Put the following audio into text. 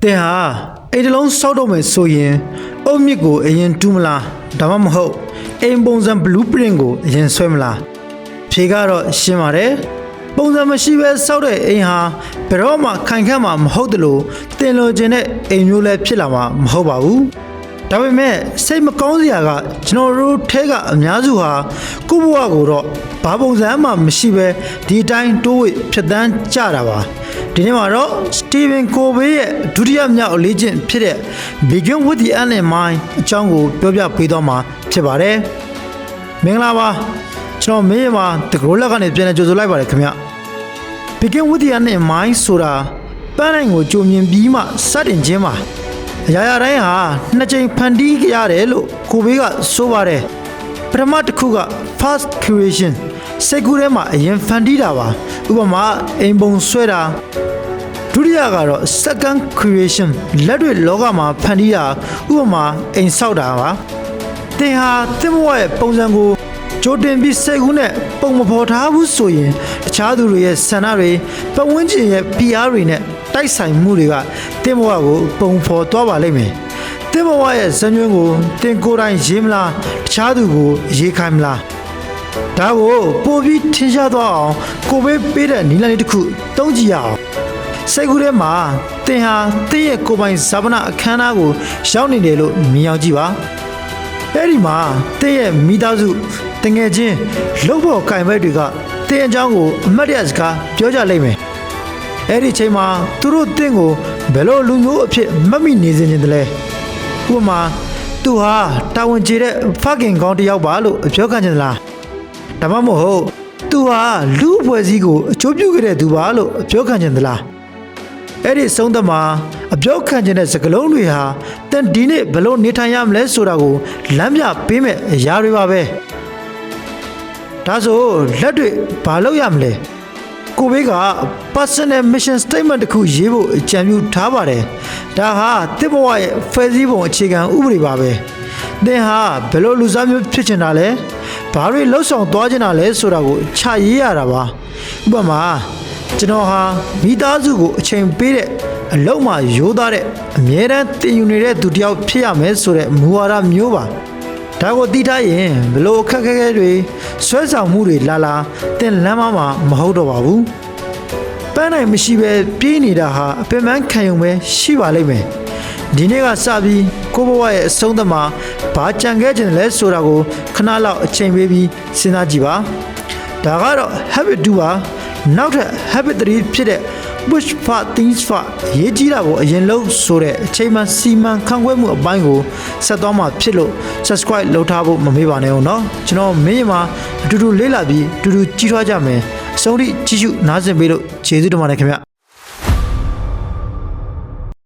တဲ့ဟာအိမ်တလုံးစောက်တော့မယ်ဆိုရင်အုတ်မြစ်ကိုအရင်တူးမလားဒါမှမဟုတ်အိမ်ပုံစံ blueprint ကိုအရင်ဆွဲမလားဖြေကတော့ရှင်းပါတယ်ပုံစံမရှိဘဲစောက်တဲ့အိမ်ဟာဘယ်တော့မှခိုင်ခန့်မှာမဟုတ်တယ်လို့တင်လို့ခြင်းတဲ့အိမ်မျိုးလည်းဖြစ်လာမှာမဟုတ်ပါဘူးဒါပေမဲ့စိတ်မကောင်းစရာကကျွန်တော်တို့ထဲကအများစုဟာကိုယ့်ဘဝကိုတော့ဘာပုံစံမှမရှိဘဲဒီအတိုင်းတိုးဝှေ့ဖြတ်တန်းကြတာပါဒီနေ့မှာတော့စတီဗင်ကိုဘေးရဲ့ဒုတိယမြောက်အလေးကျင့်ဖြစ်တဲ့ Begin with the End in Mind အကြောင်းကိုပြောပြပေးသွားမှာဖြစ်ပါတယ်မင်္ဂလာပါကျွန်တော်မင်းရမှာတကရိုးလက်ကနေပြန်လည်ကြိုဆိုလိုက်ပါတယ်ခင်ဗျ Begin with the End in Mind ဆိုတာပန်းနိုင်ကိုကြိုမြင်ပြီးမှစတင်ခြင်းပါအရာရာတိုင်းဟာနှစ်ကြိမ်ဖန်တီးကြရတယ်လို့ကိုဘေးကဆိုပါတယ်ပထမတစ်ခုက first creation စိတ်ကူးထဲမှာအရင်ဖန်တီးတာပါဥပမာအိမ်ပုံဆွဲတာဒုတိယကတော့ second creation လက်တွေ့လောကမှာဖန်တီးတာဥပမာအိမ်ဆောက်တာပါသင်ဟာသင်ဘဝရဲ့ပုံစံကိုကြိုတင်ပြီးစိတ်ကူးနဲ့ပုံမဖော်ထားဘူးဆိုရင်တခြားသူတွေရဲ့ဆန္ဒတွေပတ်ဝန်းကျင်ရဲ့ PR တွေနဲ့တိုက်ဆိုင်မှုတွေကသင်ဘဝကိုပုံဖော်သွားပါလိမ့်မယ်သင်ဘဝရဲ့ဇာတ်ညွှန်းကိုသင်ကိုယ်တိုင်ရေးမလားတခြားသူကိုရေးခိုင်းမလားဒါကိုပို့ပြီးထင်ရှားသွားအောင်ကိုဘေးပေးတဲ့နည်းလမ်းလေးတစ်ခုသုံးကြည့်ရအောင်စိတ်ကူးထဲမှာသင်ဟာသင်ရဲ့ကိုယ်ပိုင်ဇာပနာအခမ်းအနားကိုရောက်နေတယ်လို့မြင်အောင်ကြည့်ပါအဲ့ဒီမှာသင်ရဲ့မိသားစုတငယ်ချင်းလုပ်ဖို့ကင်ဘက်တွေကသင်အကြောင်းကိုအမှတ်တရစကားပြောကြလိမ့်မယ်အဲ့ဒီချိန်မှာသူတို့သင်ကိုဘယ်လိုလူမျိုးအဖြစ်မှတ်မိနေစေခြင်းတလဲဥပမာသူဟာတာဝန်ကျေတဲ့ fucking ကောင်းတစ်ယောက်ပါလို့ပြောခံချင်သလားဒါမှမဟုတ်သူဟာလူအဖွဲ့အစည်းကိုအကျိုးပြုခဲ့တဲ့သူပါလို့ပြောခံချင်သလားအဲ့ဒီဆုံးသက်မှာအပြောခံချင်တဲ့စကားလုံးတွေဟာတန်ဒီနေ့ဘယ်လိုနေထိုင်ရမလဲဆိုတာကိုလမ်းပြပေးမဲ့အရာတွေပါပဲဒါဆိုလက်တွေဘာလုပ်ရမလဲကိုဘေးက personal mission statement တစ်ခုရေးဖို့အကြံပြုထားပါတယ်ဒါဟာသစ်ဘဝရဲ့ဖွဲ့စည်းပုံအခြေခံဥပဒေပါပဲသင်ဟာဘယ်လိုလူစားမျိုးဖြစ်ချင်တာလဲဘာတွေလှုပ်ဆောင်သွားချင်တာလဲဆိုတာကိုခြာရေးရတာပါဥပမာကျွန်တော်ဟာမိသားစုကိုအချိန်ပေးတဲ့အလုံးမှာရိုးသားတဲ့အမြဲတမ်းတည်ယူနေတဲ့သူတစ်ယောက်ဖြစ်ရမယ်ဆိုတဲ့မူဝါဒမျိုးပါဒါကိုသိထားရင်ဘလို့အခက်အခဲတွေဆွဲဆောင်မှုတွေလာသင်လမ်းမှာမဟုတ်တော့ပါဘူးပန်းနိုင်မရှိပဲပြေးနေတာဟာအပင်ပန်းခံရုံပဲရှိပါလိမ့်မယ်ဒီနေ့ကစပြီးကိုဘဝရဲ့အဆုံးသတ်မှာဘာကြံခဲ့ခြင်းလဲဆိုတာကိုခဏလောက်အချိန်ပေးပြီးစဉ်းစားကြည့်ပါဒါကတော့ habit 2ပါနောက်ထပ် habit 3ဖြစ်တဲ့ push for things for ရေးကြည့်တာကိုအရင်လုပ်ဆိုတဲ့အချိန်မှစီမံခန့်ခွဲမှုအပိုင်းကိုဆက်သွားမှာဖြစ်လို့ subscribe လုပ်ထားဖို့မမေ့ပါနဲ့ဦးเนาะကျွန်တော်မင်းမှာအတူတူလေးလာပြီးအတူတူကြီးထွားကြမယ်အဆုံးထိကြည့်ရှုနားဆင်ပေးလို့ကျေးဇူးတင်ပါတယ်ခင်ဗျ